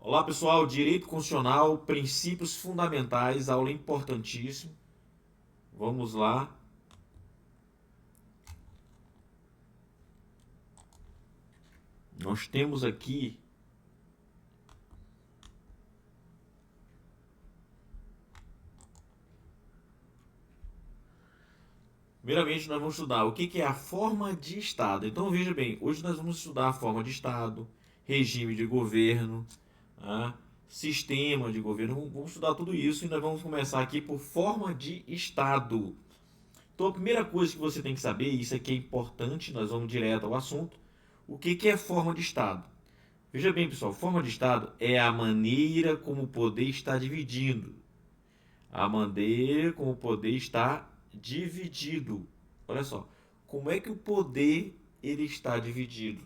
Olá pessoal, Direito Constitucional, Princípios Fundamentais, aula importantíssima. Vamos lá. Nós temos aqui primeiramente nós vamos estudar o que é a forma de Estado. Então veja bem, hoje nós vamos estudar a forma de Estado, regime de governo, tá? Sistema de governo. Vamos estudar tudo isso e nós vamos começar aqui por forma de Estado. Então a primeira coisa que você tem que saber, isso aqui é importante, nós vamos direto ao assunto, o que é forma de Estado? Veja bem, pessoal, forma de Estado é a maneira como o poder está dividido. A maneira como o poder está dividido. Olha só, como é que o poder ele está dividido,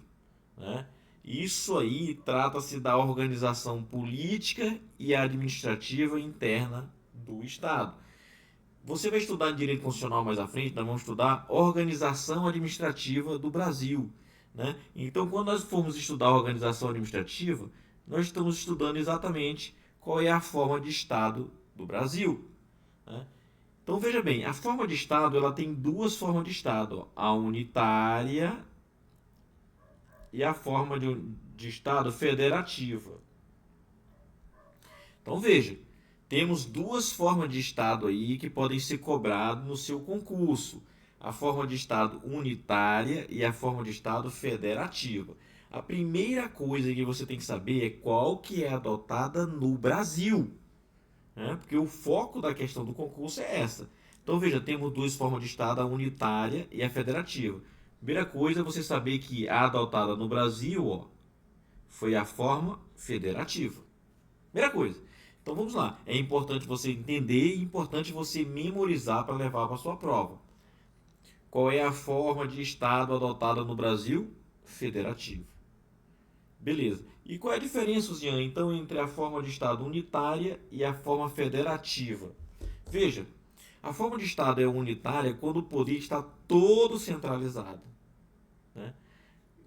né? Isso aí trata-se da organização política e administrativa interna do Estado. Você vai estudar em Direito Constitucional mais à frente, nós vamos estudar organização administrativa do Brasil, né? Então, quando nós formos estudar a organização administrativa, nós estamos estudando exatamente qual é a forma de Estado do Brasil, né? Então, veja bem, a forma de Estado ela tem duas formas de Estado, a unitária e a forma de Estado federativa. Então, veja, temos duas formas de Estado aí que podem ser cobradas no seu concurso. A forma de Estado unitária e a forma de Estado federativa. A primeira coisa que você tem que saber é qual que é adotada no Brasil, né? Porque o foco da questão do concurso é essa. Então veja, temos duas formas de Estado, a unitária e a federativa. Primeira coisa é você saber que a adotada no Brasil, ó, foi a forma federativa. Primeira coisa. Então vamos lá. É importante você entender e importante você memorizar para levar para a sua prova. Qual é a forma de Estado adotada no Brasil? Federativa. Beleza. E qual é a diferença, Zian, então, entre a forma de Estado unitária e a forma federativa? Veja, a forma de Estado é unitária quando o poder está todo centralizado, né?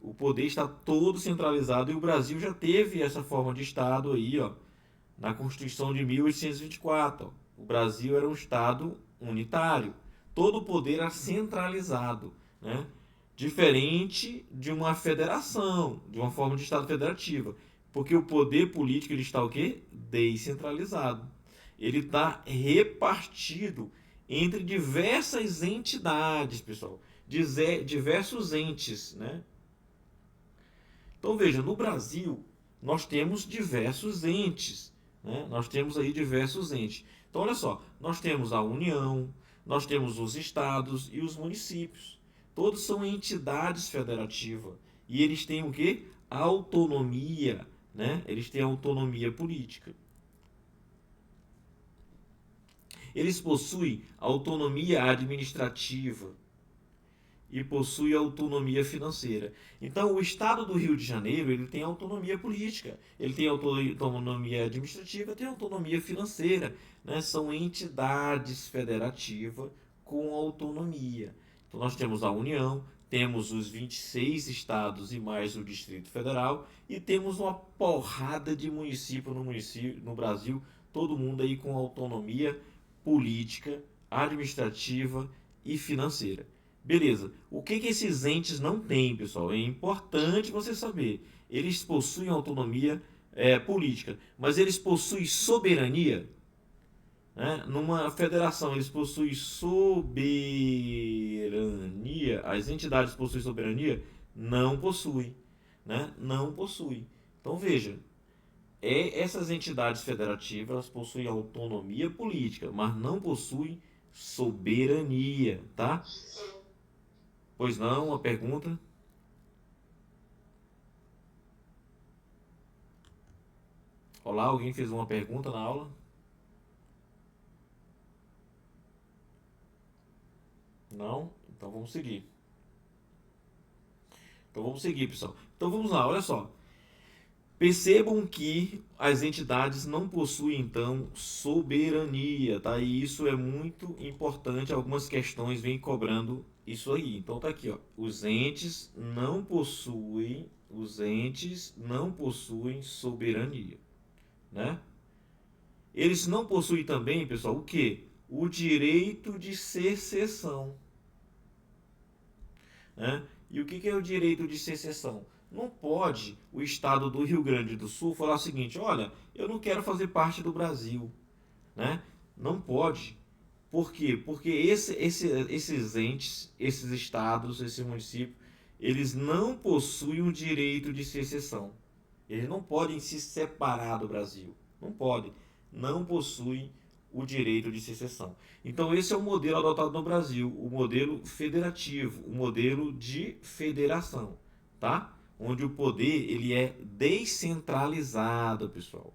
O poder está todo centralizado e o Brasil já teve essa forma de Estado aí, ó, na Constituição de 1824. O Brasil era um Estado unitário. Todo o poder era centralizado, né? Diferente de uma federação, de uma forma de Estado federativa. Porque o poder político ele está o quê? Descentralizado. Ele está repartido entre diversas entidades, pessoal. Diversos entes, né? Então veja, no Brasil nós temos diversos entes, né? Nós temos aí diversos entes. Então olha só, nós temos a União, nós temos os estados e os municípios. Todos são entidades federativas e eles têm o quê? Autonomia, né? Eles têm autonomia política. Eles possuem autonomia administrativa e possui autonomia financeira. Então, o Estado do Rio de Janeiro ele tem autonomia política, ele tem autonomia administrativa, tem autonomia financeira, né? São entidades federativas com autonomia. Então, nós temos a União, temos os 26 estados e mais o Distrito Federal e temos uma porrada de município no Brasil, todo mundo aí com autonomia política, administrativa e financeira. Beleza. O que esses entes não têm, pessoal? É importante você saber. Eles possuem autonomia política, mas eles possuem soberania, né? Numa federação, eles possuem soberania. As entidades possuem soberania? Não possuem, né? Não possuem. Então veja, essas entidades federativas elas possuem autonomia política, mas não possuem soberania, tá? Pois não, uma pergunta? Olá, alguém fez uma pergunta na aula? Não? Então vamos seguir. Então vamos seguir, pessoal. Então vamos lá, olha só. Percebam que as entidades não possuem, então, soberania, tá? E isso é muito importante. Algumas questões vêm cobrando isso aí. Então tá aqui, ó. Os entes não possuem soberania. né? Eles não possuem também, pessoal, o quê? O direito de secessão, né? E o que é o direito de secessão? Não pode o estado do Rio Grande do Sul falar o seguinte: olha, eu não quero fazer parte do Brasil, né? Não pode. Por quê? Porque esses entes, esses estados, esses municípios, eles não possuem o direito de secessão. Eles não podem se separar do Brasil. Não podem. Não possuem o direito de secessão. Então esse é o modelo adotado no Brasil, o modelo federativo, o modelo de federação, tá? Onde o poder ele é descentralizado, pessoal.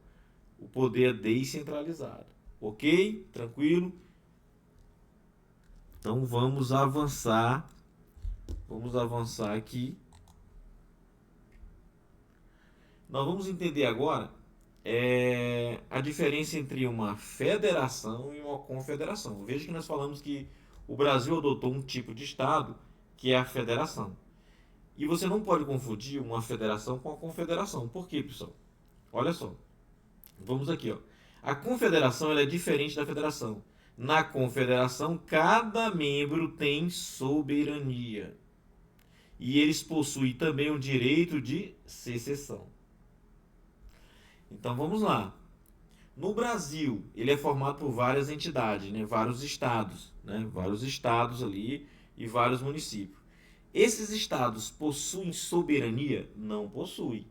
O poder é descentralizado. Ok? Tranquilo? Então vamos avançar. Vamos avançar aqui. Nós vamos entender agora a diferença entre uma federação e uma confederação. Veja que nós falamos que o Brasil adotou um tipo de Estado que é a federação. E você não pode confundir uma federação com a confederação. Por quê, pessoal? Olha só. Vamos aqui, ó. A confederação ela é diferente da federação. Na confederação, cada membro tem soberania. E eles possuem também o direito de secessão. Então vamos lá. No Brasil, ele é formado por várias entidades, né? Vários estados, né? Vários estados ali e vários municípios. Esses estados possuem soberania? Não possuem,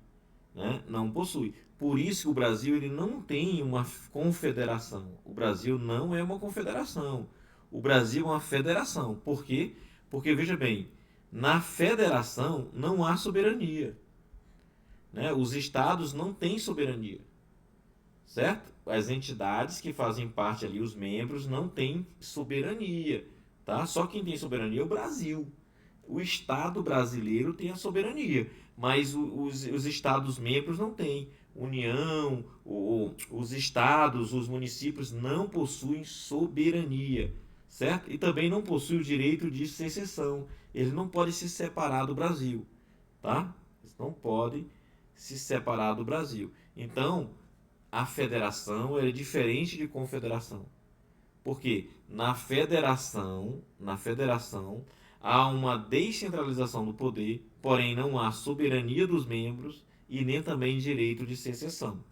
né? Não possui. Por isso que o Brasil ele não tem uma confederação. O Brasil não é uma confederação. O Brasil é uma federação. Por quê? Porque, veja bem, na federação não há soberania, né? Os estados não têm soberania, certo? As entidades que fazem parte ali, os membros, não têm soberania, tá? Só quem tem soberania é o Brasil. O Estado brasileiro tem a soberania, mas os Estados membros não têm. União, os estados, os municípios não possuem soberania, certo? E também não possuem o direito de secessão. Eles não podem se separar do Brasil, tá? Eles não podem se separar do Brasil. Então, a federação é diferente de confederação. Porque na federação há uma descentralização do poder, porém não há soberania dos membros e nem também direito de secessão.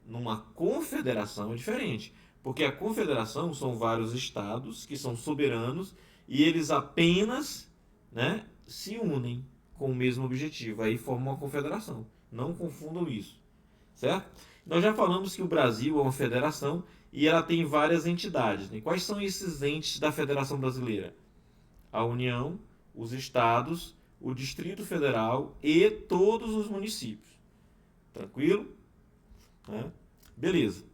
Numa confederação é diferente, porque a confederação são vários estados que são soberanos e eles apenas, né, se unem com o mesmo objetivo, aí formam uma confederação. Não confundam isso, certo? Nós já falamos que o Brasil é uma federação e ela tem várias entidades, né? Quais são esses entes da Federação Brasileira? A União, os estados, o Distrito Federal e todos os municípios. Tranquilo? Beleza.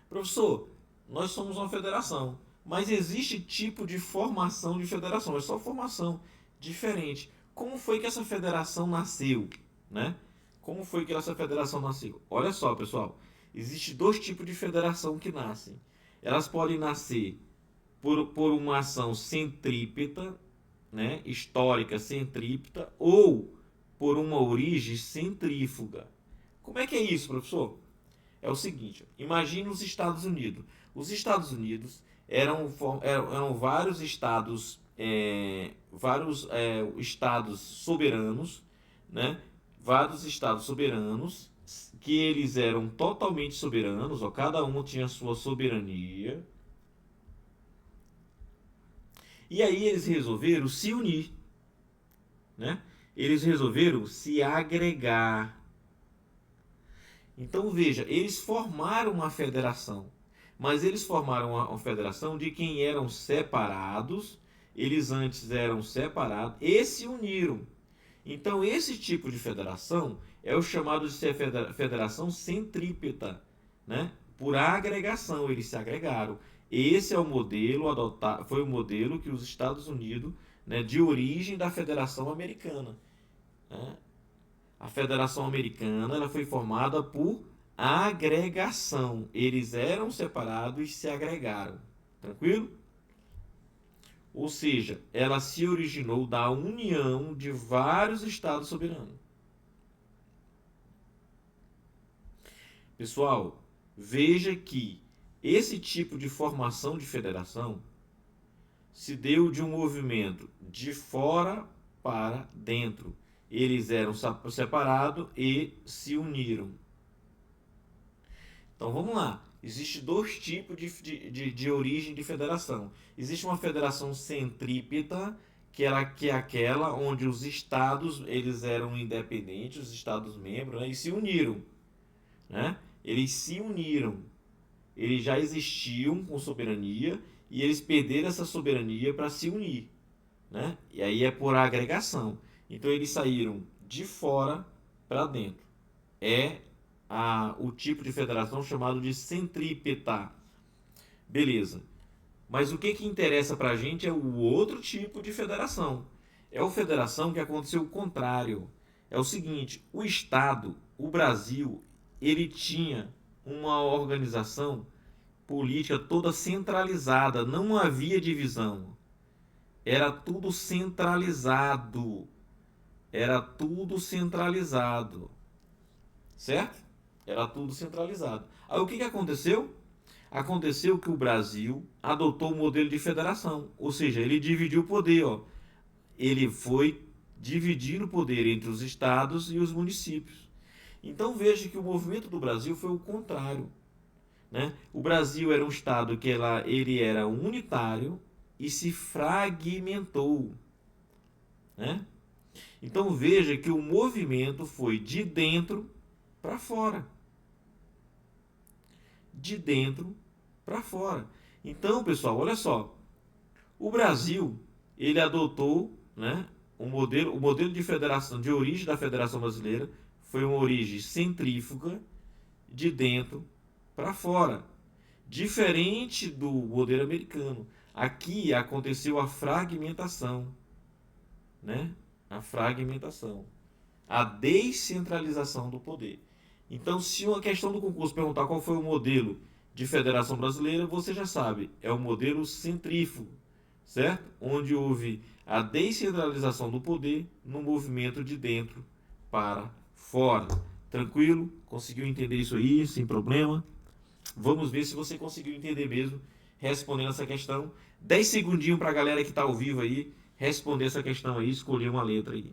Professor, nós somos uma federação, mas existe tipo de formação de federação, é só formação diferente. Como foi que essa federação nasceu, né? Como foi que essa federação nasceu? Olha só, pessoal, existe dois tipos de federação que nascem. Elas podem nascer por uma ação centrípeta, né, histórica centrípeta, ou por uma origem centrífuga. Como é que é isso, professor? É o seguinte, imagine os Estados Unidos. Os Estados Unidos eram vários estados, estados soberanos, né? Vários estados soberanos, que eles eram totalmente soberanos, ó, cada um tinha a sua soberania. E aí eles resolveram se unir, né? Eles resolveram se agregar. Então veja, eles formaram uma federação, mas eles formaram uma federação de quem eram separados, eles antes eram separados e se uniram. Então esse tipo de federação é o chamado de ser federação centrípeta, né? Por agregação, eles se agregaram. Esse é o modelo adotado, foi o modelo que os Estados Unidos, né, de origem da Federação Americana, né? A Federação Americana ela foi formada por agregação. Eles eram separados e se agregaram. Tranquilo? Ou seja, ela se originou da união de vários estados soberanos. Pessoal, veja que esse tipo de formação de federação se deu de um movimento de fora para dentro. Eles eram separados e se uniram. Então vamos lá. Existem dois tipos de origem de federação. Existe uma federação centrípeta, que é aquela onde os estados eles eram independentes, os estados membros, né, e se uniram. Né? Eles se uniram. Eles já existiam com soberania e eles perderam essa soberania para se unir. Né? E aí é por agregação. Então eles saíram de fora para dentro. É o tipo de federação chamado de centrípeta. Beleza. Mas o que interessa para a gente é o outro tipo de federação. É a federação que aconteceu o contrário. É o seguinte, o Estado, o Brasil, ele tinha uma organização política toda centralizada, não havia divisão. Era tudo centralizado. Era tudo centralizado. Certo? Era tudo centralizado. Aí o que aconteceu? Aconteceu que o Brasil adotou o modelo de federação, ou seja, ele dividiu o poder, ó. Ele foi dividindo o poder entre os estados e os municípios. Então veja que o movimento do Brasil foi o contrário. Né? O Brasil era um estado que ele era unitário e se fragmentou. Né? Então veja que o movimento foi de dentro para fora. De dentro para fora. Então, pessoal, olha só. O Brasil, ele adotou, né, o modelo de federação, de origem da Federação Brasileira, foi uma origem centrífuga, de dentro para fora. Diferente do modelo americano. Aqui aconteceu a fragmentação. Né? A fragmentação. A descentralização do poder. Então, se uma questão do concurso perguntar qual foi o modelo de federação brasileira, você já sabe, é o modelo centrífugo, certo? Onde houve a descentralização do poder no movimento de dentro para fora. Tranquilo? Conseguiu entender isso aí, sem problema? Vamos ver se você conseguiu entender mesmo, respondendo essa questão. 10 segundinhos para a galera que está ao vivo aí, responder essa questão aí, escolher uma letra aí.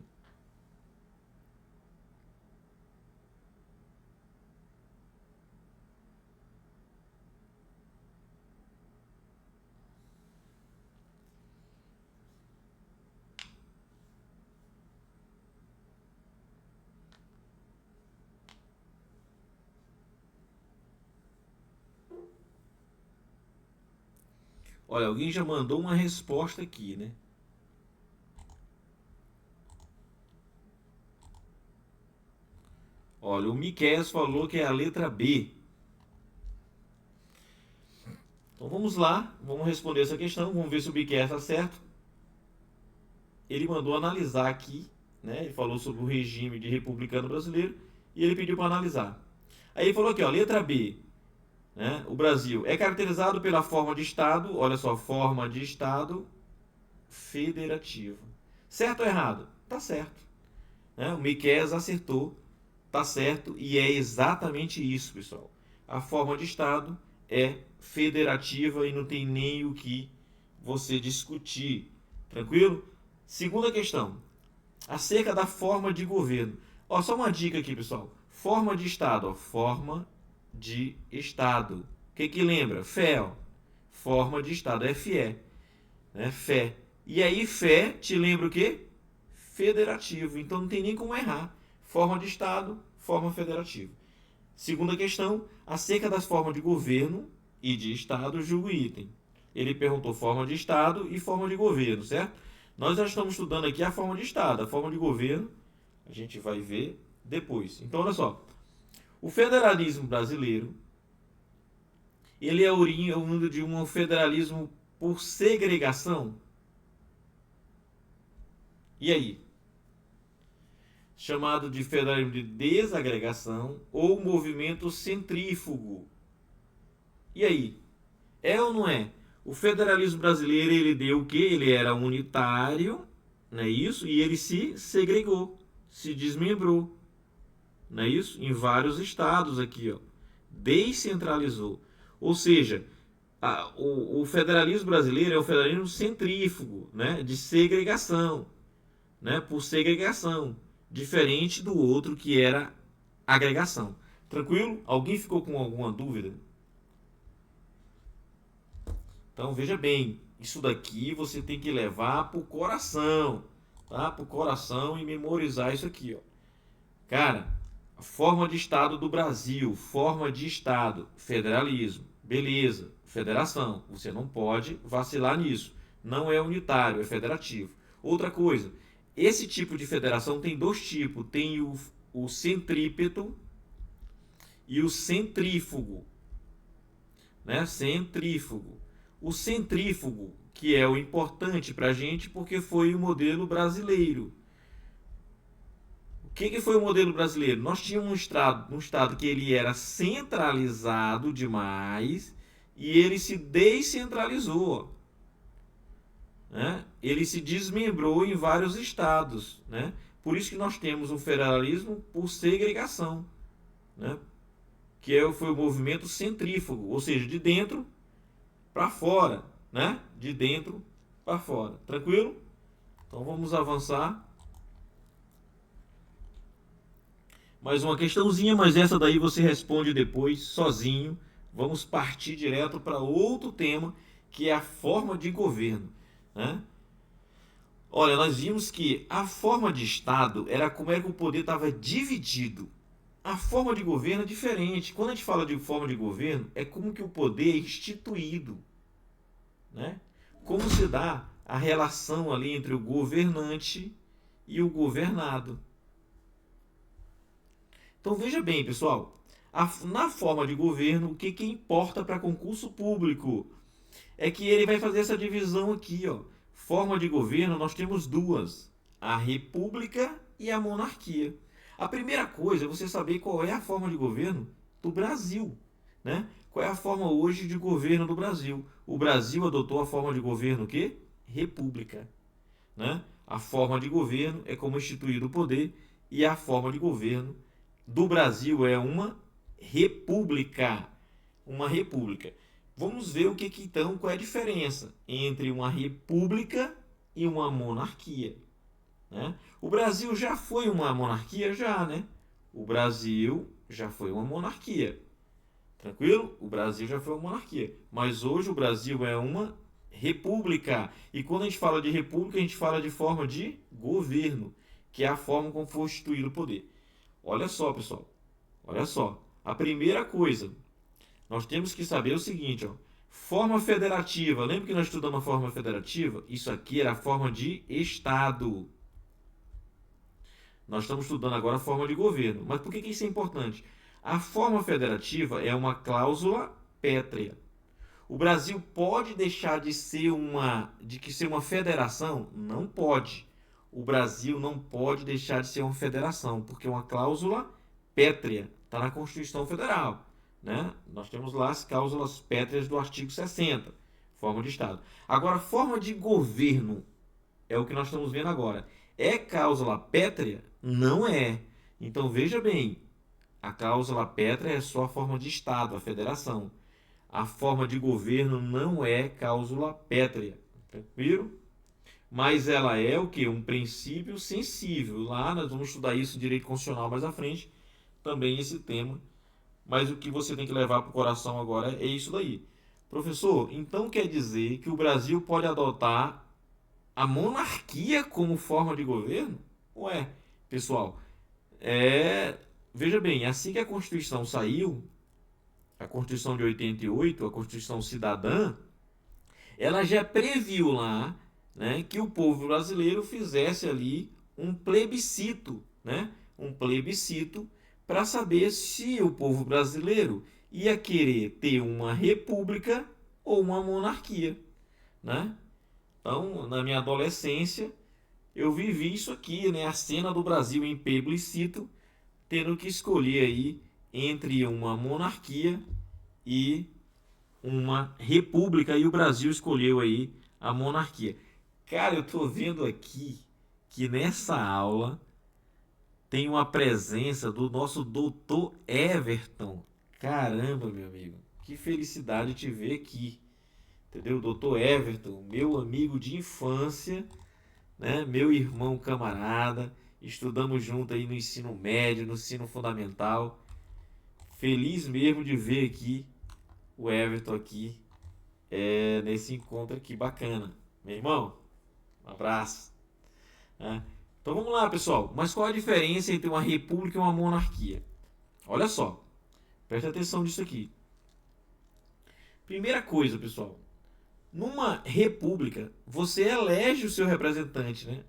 Olha, alguém já mandou uma resposta aqui, né? Olha, o Miqueias falou que é a letra B. Então vamos lá, vamos responder essa questão, vamos ver se o Miqueias está certo. Ele mandou analisar aqui, né? Ele falou sobre o regime de republicano brasileiro e ele pediu para analisar. Aí ele falou aqui, ó, letra B. Né? O Brasil é caracterizado pela forma de Estado, olha só, forma de Estado federativo. Certo ou errado? Tá certo. Né? O Miqueias acertou, tá certo, e é exatamente isso, pessoal. A forma de Estado é federativa e não tem nem o que você discutir. Tranquilo? Segunda questão. Acerca da forma de governo. Ó, só uma dica aqui, pessoal. Forma de Estado, ó, forma de Estado. O que lembra? Fé, ó. Forma de Estado, FE. Né? Fé. E aí, fé te lembra o quê? Federativo. Então não tem nem como errar. Forma de Estado, forma federativa. Segunda questão, acerca das formas de governo e de Estado, julgo item. Ele perguntou forma de Estado e forma de governo, certo? Nós já estamos estudando aqui a forma de Estado. A forma de governo a gente vai ver depois. Então, olha só. O federalismo brasileiro, ele é oriundo de um federalismo por segregação. E aí? Chamado de federalismo de desagregação ou movimento centrífugo. E aí? É ou não é? O federalismo brasileiro, ele deu o quê? Ele era unitário, não é isso? E ele se segregou, se desmembrou, não é isso? Em vários estados aqui, ó. descentralizou. Ou seja, o federalismo brasileiro é um federalismo centrífugo, né, de segregação, né, por segregação, diferente do outro que era agregação. Tranquilo? Alguém ficou com alguma dúvida? Então veja bem, isso daqui você tem que levar para o coração, tá? Para o coração e memorizar isso aqui, ó. Cara, a forma de Estado do Brasil, forma de Estado, federalismo, beleza, federação. Você não pode vacilar nisso. Não é unitário, é federativo. Outra coisa, esse tipo de federação tem dois tipos. Tem o centrípeto e o centrífugo, né? Centrífugo. O centrífugo, que é o importante para a gente porque foi o modelo brasileiro. O que foi o modelo brasileiro? Nós tínhamos um estado que ele era centralizado demais e ele se descentralizou, né? Ele se desmembrou em vários estados, né? Por isso que nós temos um federalismo por segregação, né? Foi o movimento centrífugo, ou seja, de dentro para fora, né? De dentro para fora. Tranquilo? Então vamos avançar. Mais uma questãozinha, mas essa daí você responde depois sozinho. Vamos partir direto para outro tema, que é a forma de governo, né? Olha, nós vimos que a forma de Estado era como é que o poder estava dividido. A forma de governo é diferente. Quando a gente fala de forma de governo, é como que o poder é instituído, né? Como se dá a relação ali entre o governante e o governado. Então veja bem, pessoal, na forma de governo, o que importa para concurso público é que ele vai fazer essa divisão aqui, ó. Forma de governo, nós temos duas: a república e a monarquia. A primeira coisa é você saber qual é a forma de governo do Brasil, né? Qual é a forma hoje de governo do Brasil? O Brasil adotou a forma de governo o quê? República, né? A forma de governo é como instituído o poder e a forma de governo do Brasil é uma república. Uma república. Vamos ver o que então, qual é a diferença entre uma república e uma monarquia, né? O Brasil já foi uma monarquia já, né? O Brasil já foi uma monarquia. Tranquilo? O Brasil já foi uma monarquia. Mas hoje o Brasil é uma república. E quando a gente fala de república, a gente fala de forma de governo, que é a forma como foi instituído o poder. Olha só, pessoal. Olha só. A primeira coisa, nós temos que saber o seguinte, ó. Forma federativa. Lembra que nós estudamos a forma federativa? Isso aqui era a forma de Estado. Nós estamos estudando agora a forma de governo. Mas por que isso é importante? A forma federativa é uma cláusula pétrea. O Brasil pode deixar de ser uma federação? Não pode. O Brasil não pode deixar de ser uma federação, porque é uma cláusula pétrea. Está na Constituição Federal, né? Nós temos lá as cláusulas pétreas do artigo 60, forma de Estado. Agora, forma de governo é o que nós estamos vendo agora. É cláusula pétrea? Não é. Então, veja bem, a cláusula pétrea é só a forma de Estado, a federação. A forma de governo não é cláusula pétrea. Tranquilo? Mas ela é o que? Um princípio sensível. Lá nós vamos estudar isso em direito constitucional mais à frente, também esse tema. Mas o que você tem que levar para o coração agora é isso daí. Professor, então quer dizer que o Brasil pode adotar a monarquia como forma de governo? Ué, pessoal, veja bem, assim que a Constituição saiu, a Constituição de 88, a Constituição Cidadã, ela já previu lá, né, que o povo brasileiro fizesse ali um plebiscito, né, um plebiscito para saber se o povo brasileiro ia querer ter uma república ou uma monarquia, né? Então, na minha adolescência, eu vivi isso aqui, né, a cena do Brasil em plebiscito, tendo que escolher aí entre uma monarquia e uma república, e o Brasil escolheu aí a monarquia. Cara, eu tô vendo aqui que nessa aula tem uma presença do nosso doutor Everton. Caramba, meu amigo, que felicidade te ver aqui, entendeu? Doutor Everton, meu amigo de infância, né? Meu irmão camarada, estudamos junto aí no ensino médio, no ensino fundamental. Feliz mesmo de ver aqui o Everton aqui, nesse encontro aqui bacana. Meu irmão, um abraço. Né? Então vamos lá, pessoal. Mas qual a diferença entre uma república e uma monarquia? Olha só, presta atenção nisso aqui. Primeira coisa, pessoal. Numa república, você elege o seu representante, né?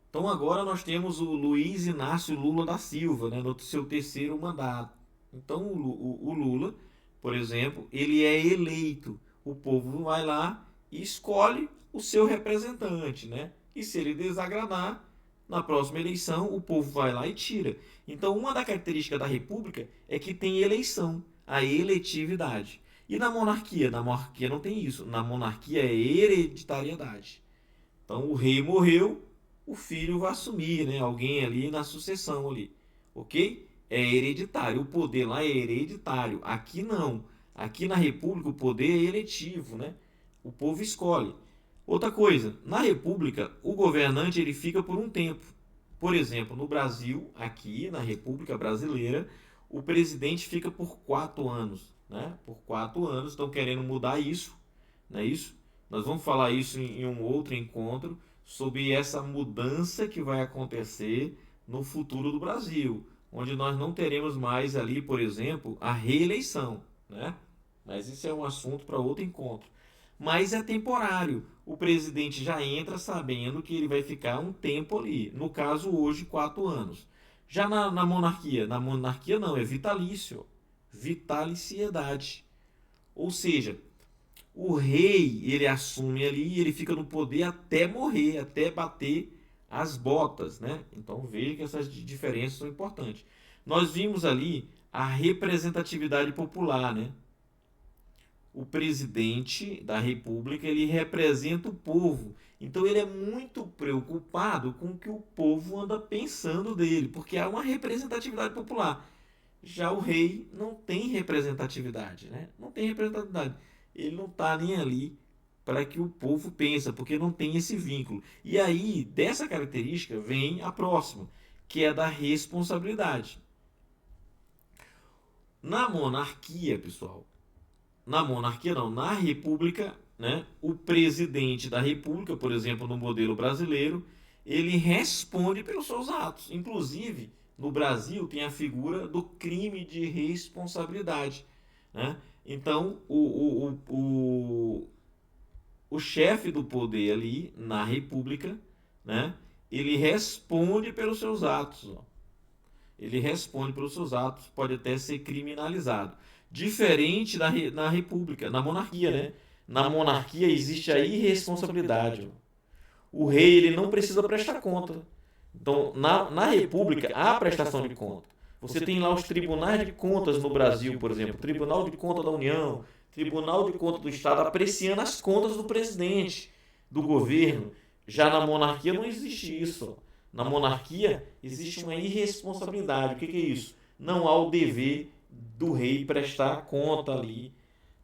Então agora nós temos o Luiz Inácio Lula da Silva, né, no seu terceiro mandato. Então o Lula, por exemplo, ele é eleito. O povo vai lá e escolhe o seu representante, né? E se ele desagradar, na próxima eleição o povo vai lá e tira. Então uma das características da república é que tem eleição, a eletividade. E na monarquia? Na monarquia não tem isso. Na monarquia é hereditariedade. Então o rei morreu, o filho vai assumir, né? Alguém ali na sucessão ali, ok? É hereditário, o poder lá é hereditário. Aqui não. Aqui na República o poder é eletivo, né? O povo escolhe. Outra coisa, na República o governante ele fica por um tempo. Por exemplo, no Brasil, aqui na República Brasileira, o presidente fica por 4 anos, né? Por 4 anos, estão querendo mudar isso, não é isso? Nós vamos falar isso em um outro encontro sobre essa mudança que vai acontecer no futuro do Brasil, onde nós não teremos mais ali, por exemplo, a reeleição, né? Mas isso é um assunto para outro encontro. Mas é temporário. O presidente já entra sabendo que ele vai ficar um tempo ali. No caso, hoje, 4 anos. Já na monarquia não, é vitalício. Vitaliciedade. Ou seja, o rei, ele assume ali, ele fica no poder até morrer, até bater as botas, né? Então veja que essas diferenças são importantes. Nós vimos ali a representatividade popular, né? O presidente da república, ele representa o povo. Então ele é muito preocupado com o que o povo anda pensando dele, porque há uma representatividade popular. Já o rei não tem representatividade, né? Não tem representatividade. Ele não está nem ali para que o povo pensa, porque não tem esse vínculo. E aí, dessa característica, vem a próxima, que é da responsabilidade. Na monarquia, pessoal, na monarquia não, na república, né, o presidente da república, por exemplo, no modelo brasileiro, ele responde pelos seus atos. Inclusive, no Brasil tem a figura do crime de responsabilidade, né? Então, o chefe do poder ali na república, né, ele responde pelos seus atos, ó. Ele responde pelos seus atos, pode até ser criminalizado. Diferente na república, na monarquia, né? Na monarquia existe a irresponsabilidade. O rei ele não precisa prestar conta. Então, na república, há prestação de conta. Você tem lá os tribunais de contas no Brasil, por exemplo, Tribunal de Contas da União, Tribunal de Contas do Estado, apreciando as contas do presidente, do governo. Já na monarquia não existe isso. Na monarquia existe uma irresponsabilidade. O que é isso? Não há o dever do rei prestar conta ali,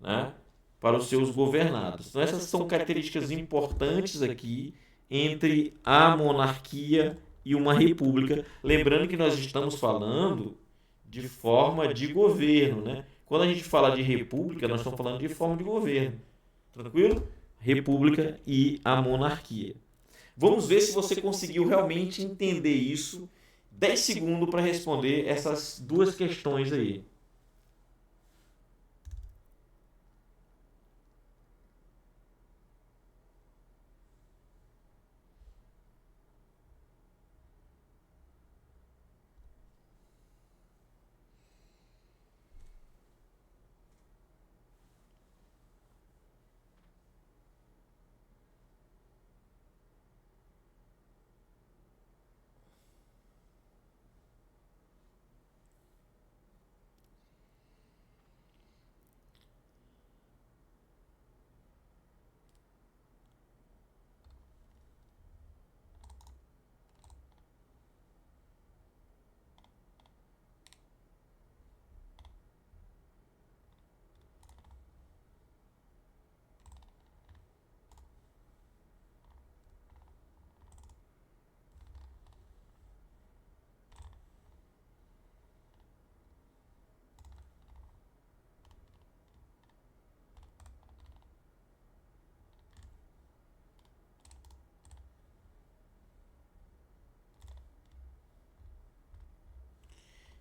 né, para os seus governados. Então essas são características importantes aqui entre a monarquia e uma república. Lembrando que nós estamos falando de forma de governo, né? Quando a gente fala de república, nós estamos falando de forma de governo. Tranquilo? República e a monarquia. Vamos ver se você conseguiu realmente entender isso. 10 segundos para responder essas duas questões aí.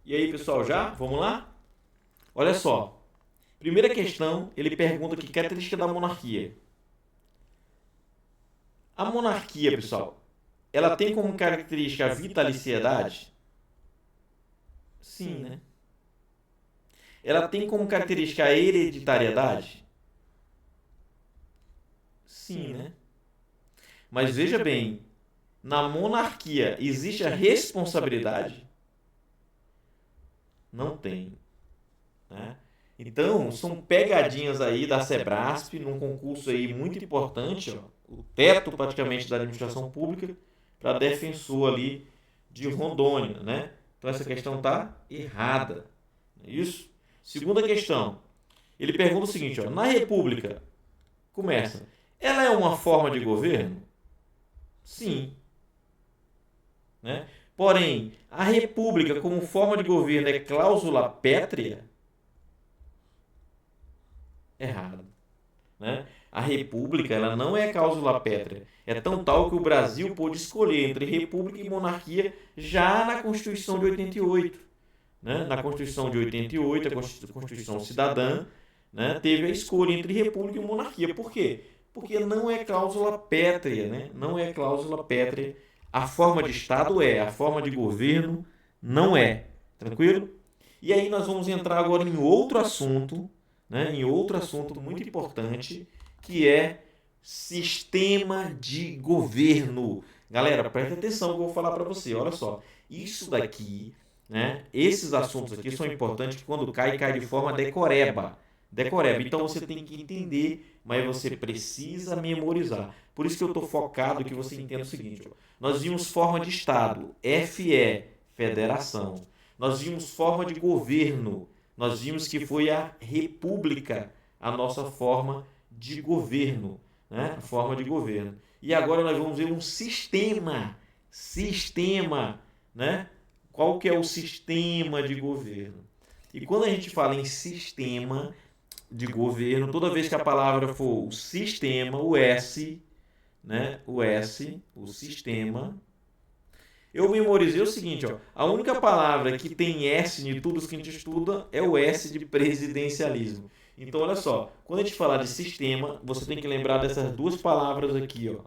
E aí, pessoal, já? Vamos lá? Olha só. Primeira questão, ele pergunta que característica da monarquia. A monarquia, pessoal, ela tem como característica a vitaliciedade? Sim, né? Ela tem como característica a hereditariedade? Sim, né? Mas veja bem, na monarquia existe a responsabilidade? Não tem, né? Então, são pegadinhas aí da Sebrasp, num concurso aí muito importante, ó, o teto praticamente da administração pública, para defensor ali de Rondônia, né? Então, essa questão está errada. É isso? Segunda questão, ele pergunta o seguinte, ó, na República, começa, ela é uma forma de governo? Sim, né? Porém, a República como forma de governo é cláusula pétrea? Errado, né? A República ela não é cláusula pétrea. É tão tal que o Brasil pôde escolher entre República e monarquia já na Constituição de 88. Né? Na Constituição de 88, a Constituição Cidadã, né, teve a escolha entre República e monarquia. Por quê? Porque não é cláusula pétrea, né? Não é cláusula pétrea. A forma de Estado é, a forma de governo não é. Tranquilo? E aí nós vamos entrar agora em outro assunto, né? Em outro assunto muito importante, que é sistema de governo. Galera, presta atenção que eu vou falar para você. Olha só, isso daqui, né? Esses assuntos aqui são importantes que quando cai de forma decoreba. Decoreba. Então você tem que entender, mas você precisa memorizar. Por isso que eu estou focado que você entenda o seguinte: ó, nós vimos forma de Estado, FE, Federação. Nós vimos forma de governo. Nós vimos que foi a República, a nossa forma de governo, né? A forma de governo. E agora nós vamos ver um sistema, né? Qual que é o sistema de governo? E quando a gente fala em sistema de governo, toda vez que a palavra for o sistema, o S, né? O sistema. Eu memorizei o seguinte, ó, a única palavra que tem S de tudo que a gente estuda é o S de presidencialismo. Então, olha só, quando a gente falar de sistema, você tem que lembrar dessas duas palavras aqui, ó.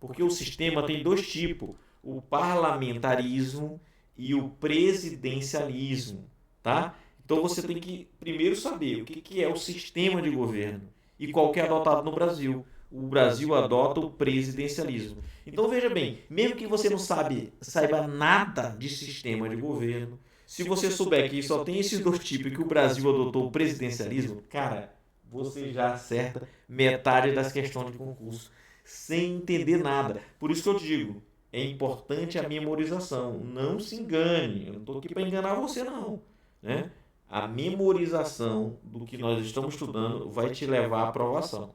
Porque o sistema tem dois tipos, o parlamentarismo e o presidencialismo, tá? Então você tem que primeiro saber o que é o sistema de governo e qual que é adotado no Brasil. O Brasil adota o presidencialismo. Então veja bem, mesmo que você não saiba nada de sistema de governo, se você souber que só tem esses dois tipos e que o Brasil adotou o presidencialismo, cara, você já acerta metade das questões de concurso sem entender nada. Por isso que eu digo, é importante a memorização. Não se engane, eu não estou aqui para enganar você não, né? A memorização do que nós estamos estudando vai te levar à aprovação.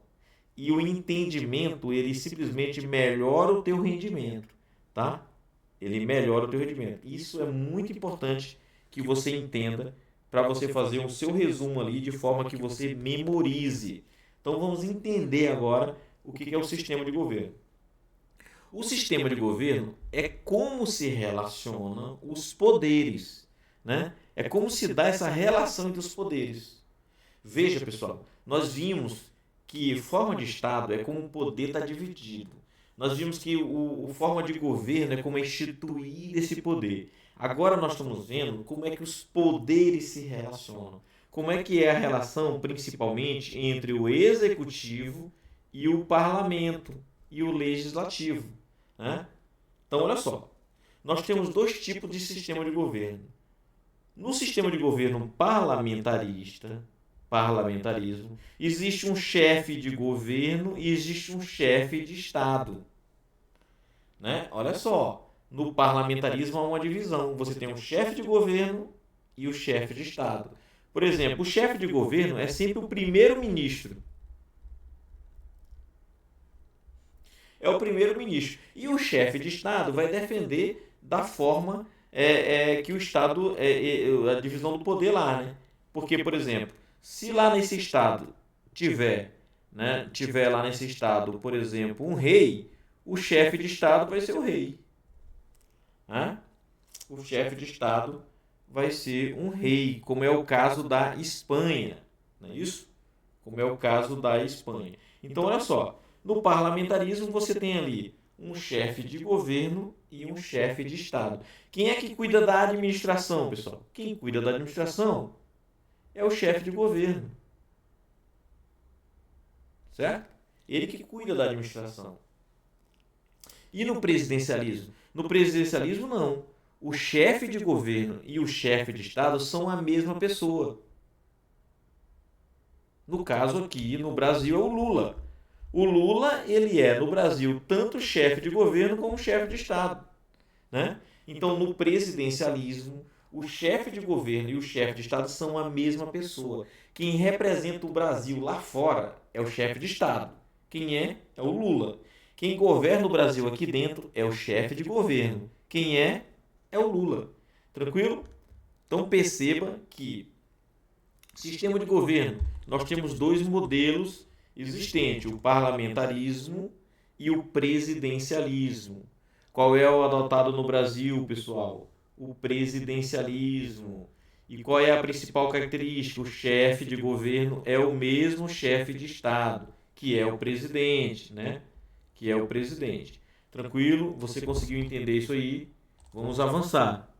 E o entendimento, ele simplesmente melhora o teu rendimento, tá? Ele melhora o teu rendimento. Isso é muito importante que você entenda para você fazer o seu resumo ali de forma que você memorize. Então vamos entender agora o que é o sistema de governo. O sistema de governo é como se relacionam os poderes, né? É como se dá essa relação entre os poderes. Veja, pessoal, nós vimos que forma de Estado é como o poder está dividido. Nós vimos que o forma de governo é como instituir esse poder. Agora nós estamos vendo como é que os poderes se relacionam. Como é que é a relação, principalmente, entre o executivo e o parlamento e o legislativo, né? Então, olha só, nós temos dois tipos de sistema de governo. No sistema de governo parlamentarismo, existe um chefe de governo e existe um chefe de Estado, né? Olha só, no parlamentarismo há uma divisão. Você tem o chefe de governo e o chefe de Estado. Por exemplo, o chefe de governo é sempre o primeiro-ministro. É o primeiro-ministro. E o chefe de Estado vai defender da forma que o Estado, a divisão do poder lá, né? Porque, por exemplo, se lá nesse Estado tiver lá nesse Estado, por exemplo, um rei, o chefe de Estado vai ser o rei, né? O chefe de Estado vai ser um rei, como é o caso da Espanha, não é isso? Como é o caso da Espanha. Então, olha só, no parlamentarismo você tem ali um chefe de governo e um chefe de Estado. Quem é que cuida da administração, pessoal? Quem cuida da administração é o chefe de governo, certo? Ele que cuida da administração. E no presidencialismo? No presidencialismo, não. O chefe de governo e o chefe de Estado são a mesma pessoa. No caso aqui, no Brasil, é o Lula. O Lula, ele é, no Brasil, tanto chefe de governo como chefe de Estado, né? Então, no presidencialismo, o chefe de governo e o chefe de Estado são a mesma pessoa. Quem representa o Brasil lá fora é o chefe de Estado. Quem é? É o Lula. Quem governa o Brasil aqui dentro é o chefe de governo. Quem é? É o Lula. Tranquilo? Então perceba que sistema de governo, nós temos dois modelos existentes, o parlamentarismo e o presidencialismo. Qual é o adotado no Brasil, pessoal? O presidencialismo. E qual é a principal característica? O chefe de governo é o mesmo chefe de Estado, que é o presidente, né? Que é o presidente. Tranquilo? Você conseguiu entender isso aí? Vamos avançar.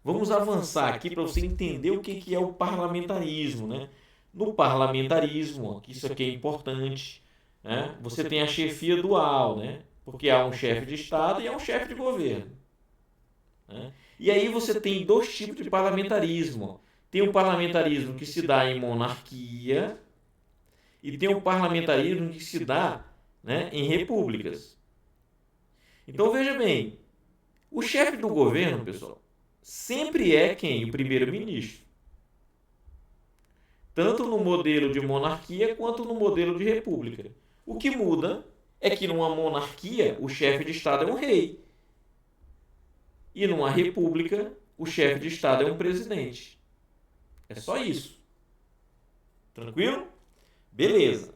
Vamos avançar aqui para você entender o que é o parlamentarismo, né? No parlamentarismo, isso aqui é importante, né? Você tem a chefia dual, né? Porque há um chefe de Estado e há um chefe de governo, né? E aí você tem dois tipos de parlamentarismo. Tem o parlamentarismo que se dá em monarquia e tem o parlamentarismo que se dá, né, em repúblicas. Então veja bem, o chefe do governo, pessoal, sempre é quem? O primeiro-ministro. Tanto no modelo de monarquia quanto no modelo de república. O que muda é que numa monarquia o chefe de Estado é um rei. E numa república o chefe de Estado é um presidente. É só isso. Tranquilo? Beleza.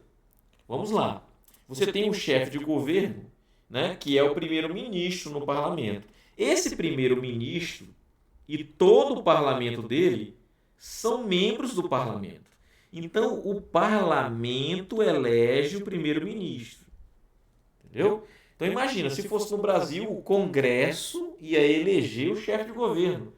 Vamos lá. Você tem o chefe de governo, né, que é o primeiro-ministro no parlamento. Esse primeiro-ministro e todo o parlamento dele são membros do parlamento. Então, o parlamento elege o primeiro-ministro. Entendeu? Então, imagina, se fosse no Brasil, o Congresso ia eleger o chefe de governo,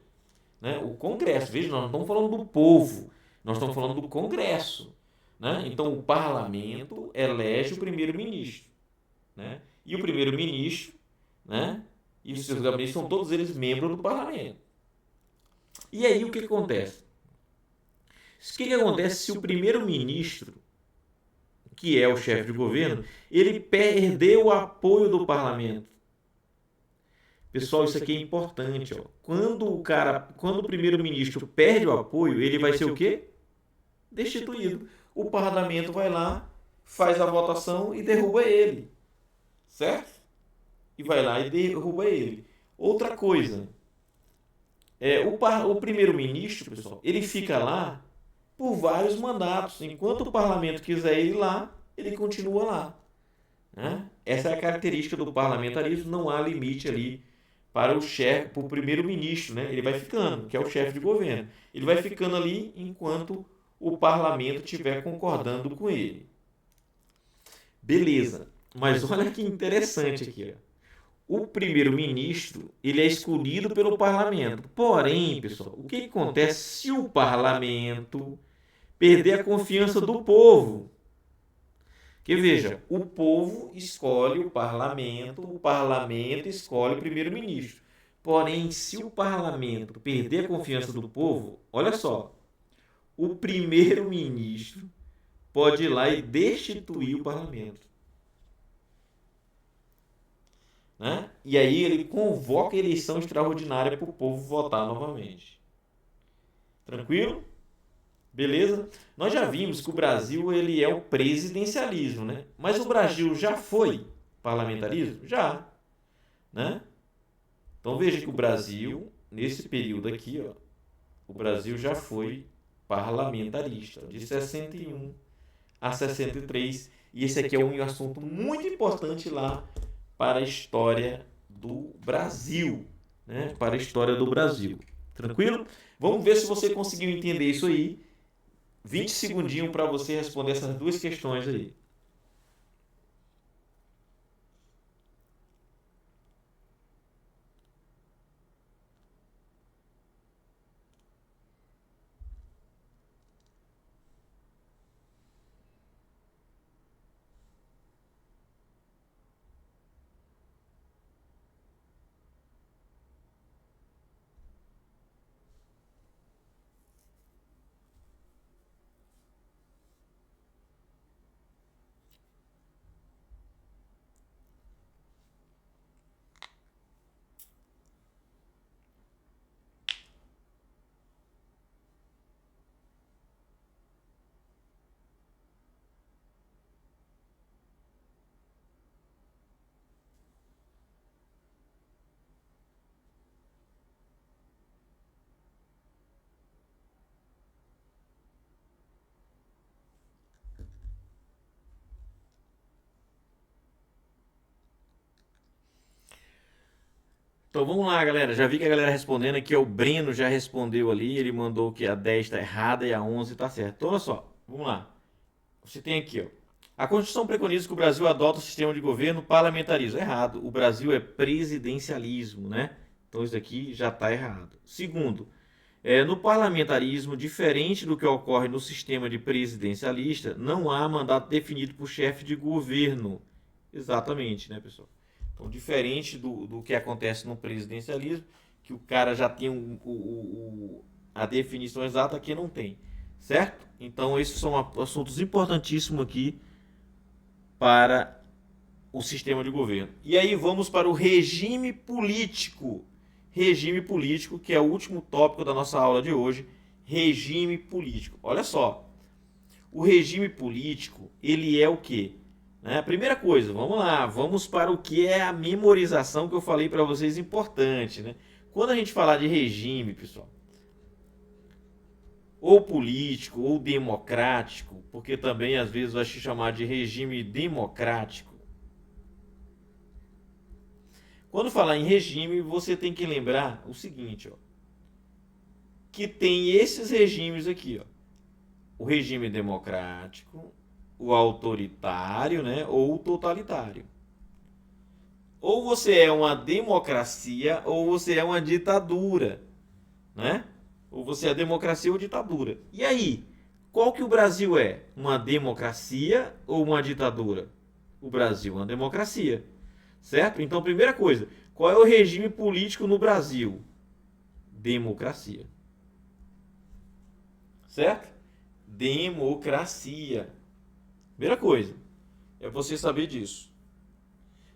né? O Congresso, veja, nós não estamos falando do povo, nós estamos falando do Congresso, né? Então, o parlamento elege o primeiro-ministro, né? E o primeiro-ministro, né, e os seus gabinetes são todos eles membros do parlamento. E aí o que acontece? O que acontece se o primeiro-ministro, que é o chefe de governo, ele perdeu o apoio do parlamento? Pessoal, isso aqui é importante, ó. Quando o primeiro-ministro perde o apoio, ele vai ser o quê? Destituído. O parlamento vai lá, faz a votação e derruba ele. Certo? E vai lá e derruba ele. Outra coisa, o primeiro-ministro, pessoal, ele fica lá por vários mandatos. Enquanto o parlamento quiser ir lá, ele continua lá, né? Essa é a característica do parlamentarismo, não há limite ali para o chefe, para o primeiro-ministro, né? Ele vai ficando, que é o chefe de governo. Ele vai ficando ali enquanto o parlamento estiver concordando com ele. Beleza. Mas olha que interessante aqui, ó. O primeiro-ministro, ele é escolhido pelo parlamento. Porém, pessoal, o que acontece se o parlamento perder a confiança do povo? Que veja, o povo escolhe o parlamento escolhe o primeiro-ministro. Porém, se o parlamento perder a confiança do povo, olha só, o primeiro-ministro pode ir lá e destituir o parlamento, né? E aí ele convoca a eleição extraordinária para o povo votar novamente. Tranquilo? Beleza? Nós já vimos que o Brasil ele é o presidencialismo, né? Mas o Brasil já foi parlamentarismo? Já, né? Então veja que o Brasil, nesse período aqui, ó, o Brasil já foi parlamentarista, de 61 a 63. E esse aqui é um assunto muito importante lá para a história do Brasil, né? Para a história do Brasil. Tranquilo? Vamos ver se você conseguiu entender isso aí. 20 segundinhos para você responder essas duas questões aí. Então vamos lá, galera. Já vi que a galera respondendo aqui. O Breno já respondeu ali. Ele mandou que a 10 está errada e a 11 está certa. Então olha só, vamos lá. Você tem aqui, ó. A Constituição preconiza que o Brasil adota o sistema de governo parlamentarismo. Errado. O Brasil é presidencialismo, né? Então isso aqui já está errado. Segundo, no parlamentarismo, diferente do que ocorre no sistema de presidencialista, não há mandato definido por chefe de governo. Exatamente, né, pessoal? Então, diferente do que acontece no presidencialismo, que o cara já tem a definição exata, aqui não tem, certo? Então, esses são assuntos importantíssimos aqui para o sistema de governo. E aí vamos para o regime político. Regime político, que é o último tópico da nossa aula de hoje. Regime político. Olha só, o regime político, ele é o quê? Primeira coisa, vamos lá, vamos para o que é a memorização que eu falei para vocês importante, né? Quando a gente falar de regime, pessoal, ou político, ou democrático, porque também às vezes vai se chamar de regime democrático. Quando falar em regime, você tem que lembrar o seguinte, ó, que tem esses regimes aqui, ó, o regime democrático, o autoritário, né, ou o totalitário. Ou você é uma democracia ou você é uma ditadura, né? Ou você é democracia ou ditadura. E aí, qual que o Brasil é? Uma democracia ou uma ditadura? O Brasil é uma democracia, certo? Então, primeira coisa, qual é o regime político no Brasil? Democracia, certo? Democracia. Primeira coisa, é você saber disso,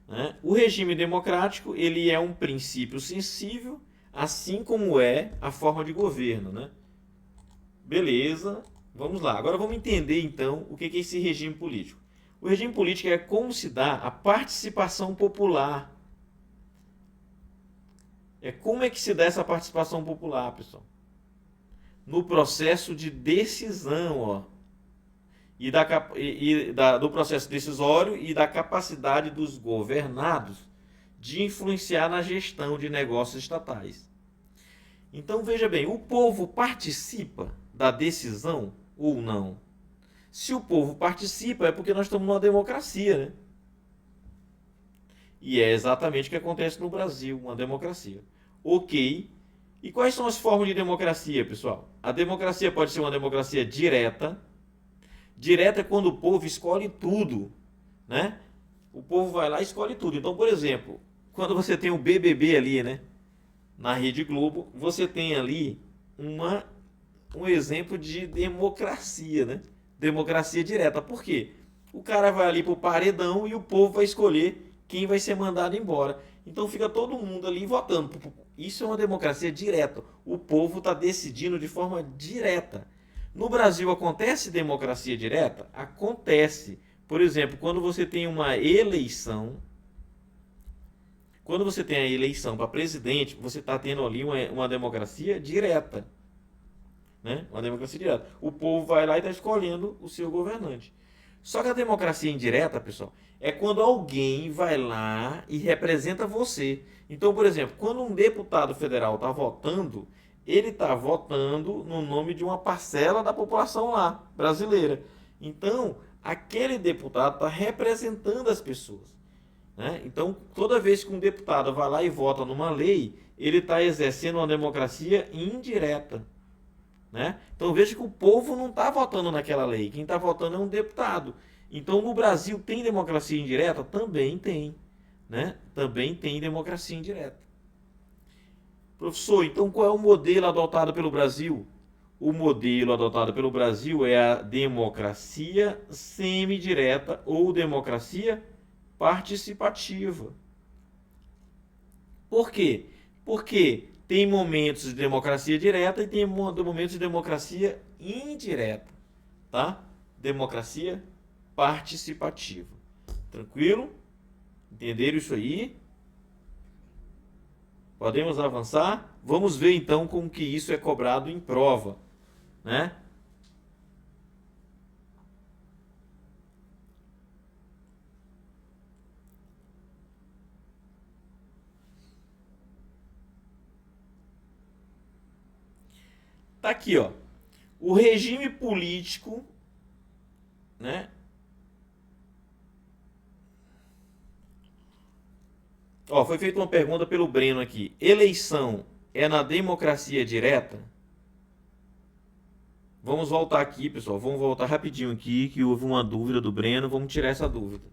né? O regime democrático, ele é um princípio sensível, assim como é a forma de governo, né? Beleza, vamos lá. Agora vamos entender, então, o que é esse regime político. O regime político é como se dá a participação popular. Como é que se dá essa participação popular, pessoal? No processo de decisão, ó. Do processo decisório e da capacidade dos governados de influenciar na gestão de negócios estatais. Então, veja bem, o povo participa da decisão ou não? Se o povo participa, é porque nós estamos numa democracia, né? E é exatamente o que acontece no Brasil, uma democracia. Ok. E quais são as formas de democracia, pessoal? A democracia pode ser uma democracia direta. Direta é quando o povo escolhe tudo, né? O povo vai lá e escolhe tudo. Então, por exemplo, quando você tem o BBB ali, né? Na Rede Globo, você tem ali um exemplo de democracia, né? Democracia direta. Por quê? O cara vai ali pro paredão e o povo vai escolher quem vai ser mandado embora. Então fica todo mundo ali votando. Isso é uma democracia direta. O povo está decidindo de forma direta. No Brasil acontece democracia direta? Acontece. Por exemplo, quando você tem uma eleição, quando você tem a eleição para presidente, você está tendo ali uma democracia direta, né? Uma democracia direta. O povo vai lá e está escolhendo o seu governante. Só que a democracia indireta, pessoal, é quando alguém vai lá e representa você. Então, por exemplo, quando um deputado federal está votando, ele está votando no nome de uma parcela da população lá, brasileira. Então, aquele deputado está representando as pessoas, né? Então, toda vez que um deputado vai lá e vota numa lei, ele está exercendo uma democracia indireta, né? Então, veja que o povo não está votando naquela lei, quem está votando é um deputado. Então, no Brasil, tem democracia indireta? Também tem, né? Também tem democracia indireta. Professor, então qual é o modelo adotado pelo Brasil? O modelo adotado pelo Brasil é a democracia semidireta ou democracia participativa. Por quê? Porque tem momentos de democracia direta e tem momentos de democracia indireta, tá? Democracia participativa. Tranquilo? Entenderam isso aí? Podemos avançar? Vamos ver então como que isso é cobrado em prova, né? Tá aqui, ó. O regime político, né? Ó, foi feita uma pergunta pelo Breno aqui. Eleição é na democracia direta? Vamos voltar aqui, pessoal. Vamos voltar rapidinho aqui, que houve uma dúvida do Breno. Vamos tirar essa dúvida.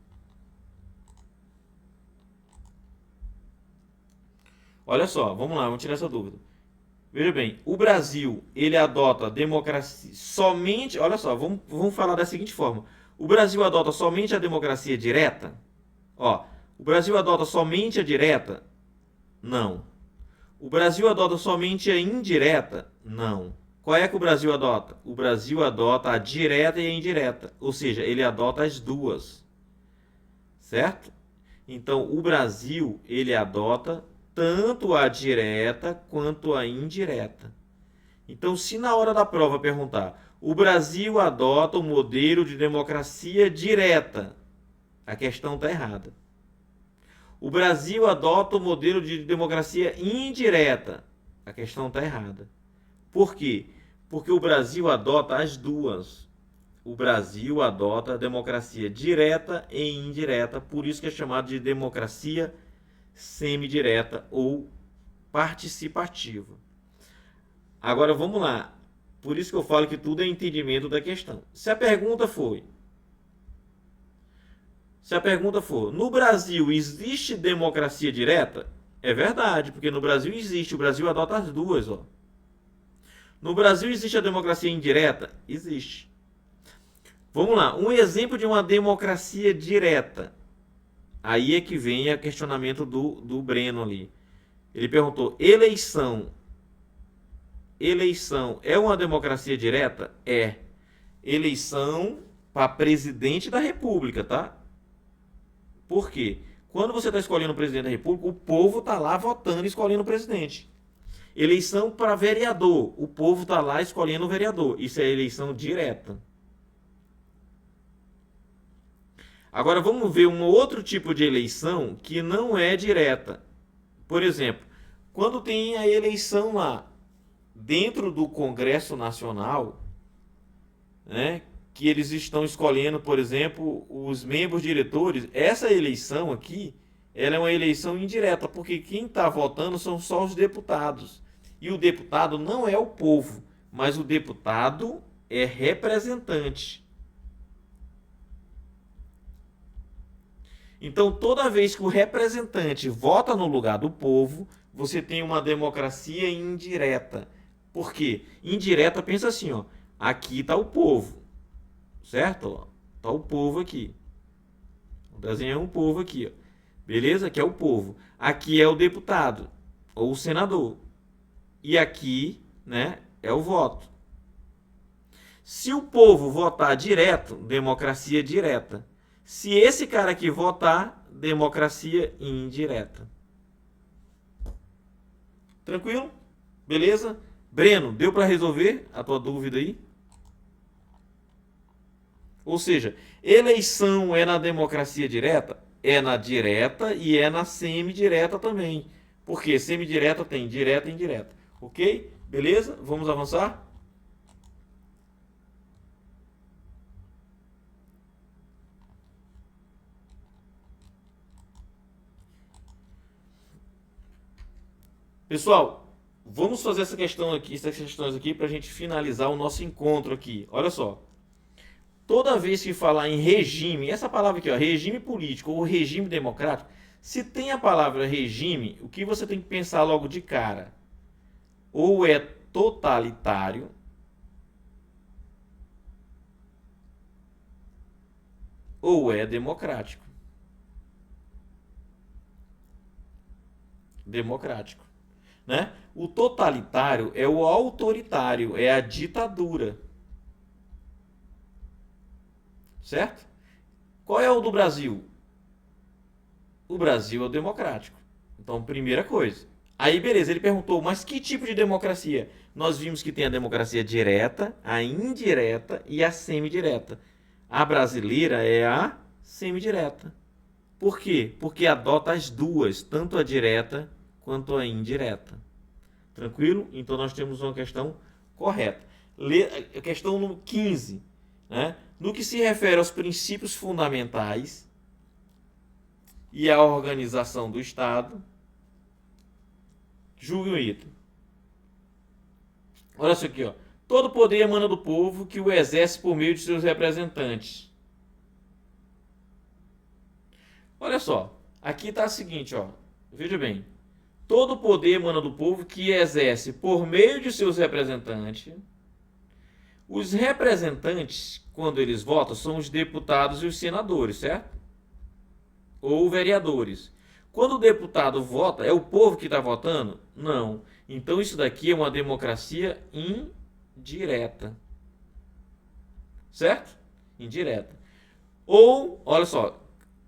Olha só, vamos lá, vamos tirar essa dúvida. Veja bem, o Brasil, ele adota democracia somente... Olha só, vamos falar da seguinte forma. O Brasil adota somente a democracia direta? Ó, o Brasil adota somente a direta? Não. O Brasil adota somente a indireta? Não. Qual é que o Brasil adota? O Brasil adota a direta e a indireta. Ou seja, ele adota as duas. Certo? Então, o Brasil, ele adota tanto a direta quanto a indireta. Então, se na hora da prova perguntar, o Brasil adota o modelo de democracia direta, a questão está errada. O Brasil adota o modelo de democracia indireta. A questão está errada. Por quê? Porque o Brasil adota as duas. O Brasil adota a democracia direta e indireta, por isso que é chamado de democracia semidireta ou participativa. Agora vamos lá. Por isso que eu falo que tudo é entendimento da questão. Se a pergunta for, no Brasil existe democracia direta? É verdade, porque no Brasil existe, o Brasil adota as duas, ó. No Brasil existe a democracia indireta? Existe. Vamos lá, um exemplo de uma democracia direta. Aí é que vem o questionamento do Breno ali. Ele perguntou, eleição é uma democracia direta? É. Eleição para presidente da República, tá? Por quê? Quando você está escolhendo o presidente da República, o povo está lá votando e escolhendo o presidente. Eleição para vereador, o povo está lá escolhendo o vereador. Isso é eleição direta. Agora vamos ver um outro tipo de eleição que não é direta. Por exemplo, quando tem a eleição lá dentro do Congresso Nacional, né, que eles estão escolhendo, por exemplo, os membros diretores, essa eleição aqui, ela é uma eleição indireta, porque quem está votando são só os deputados. E o deputado não é o povo, mas o deputado é representante. Então, toda vez que o representante vota no lugar do povo, você tem uma democracia indireta. Por quê? Indireta, pensa assim, ó, aqui está o povo, certo? Está o povo aqui. Vou desenhar um povo aqui, ó. Beleza? Aqui é o povo. Aqui é o deputado ou o senador. E aqui, né, é o voto. Se o povo votar direto, democracia direta. Se esse cara aqui votar, democracia indireta. Tranquilo? Beleza? Breno, deu para resolver a tua dúvida aí? Ou seja, eleição é na democracia direta? É na direta e é na semidireta também. Porque semidireta tem direta e indireta. Ok? Beleza? Vamos avançar? Pessoal, vamos fazer essas questões aqui para a gente finalizar o nosso encontro aqui. Olha só. Toda vez que falar em regime, essa palavra aqui, ó, regime político ou regime democrático, se tem a palavra regime, o que você tem que pensar logo de cara? Ou é totalitário, ou é democrático. Democrático, né? O totalitário é o autoritário, é a ditadura. Certo? Qual é o do Brasil? O Brasil é o democrático. Então, primeira coisa. Aí, beleza, ele perguntou, mas que tipo de democracia? Nós vimos que tem a democracia direta, a indireta e a semidireta. A brasileira é a semidireta. Por quê? Porque adota as duas, tanto a direta quanto a indireta. Tranquilo? Então, nós temos uma questão correta. A questão número 15, né? No que se refere aos princípios fundamentais e à organização do Estado, julgue o item. Olha isso aqui, ó. Todo poder emana do povo que o exerce por meio de seus representantes. Olha só, aqui está o seguinte, ó. Veja bem. Todo poder emana do povo que exerce por meio de seus representantes. Os representantes, quando eles votam, são os deputados e os senadores, certo? Ou vereadores. Quando o deputado vota, é o povo que está votando? Não. Então isso daqui é uma democracia indireta. Certo? Indireta. Ou, olha só,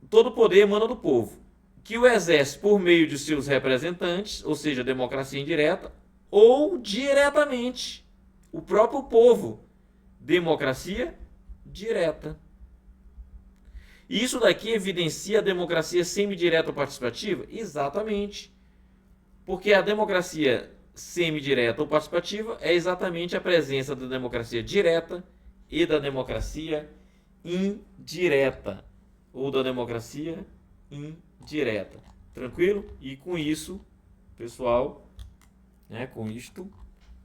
todo poder emana do povo, que o exerce por meio de seus representantes, ou seja, democracia indireta, ou diretamente, o próprio povo. Democracia direta. Isso daqui evidencia a democracia semidireta ou participativa? Exatamente. Porque a democracia semidireta ou participativa é exatamente a presença da democracia direta e da democracia indireta. Ou da democracia indireta. Tranquilo? E com isso, pessoal, né, com isto,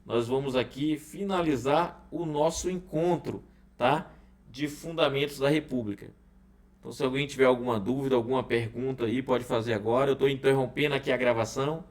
nós vamos aqui finalizar o nosso encontro, tá? De Fundamentos da República. Então, se alguém tiver alguma dúvida, alguma pergunta aí, pode fazer agora. Eu estou interrompendo aqui a gravação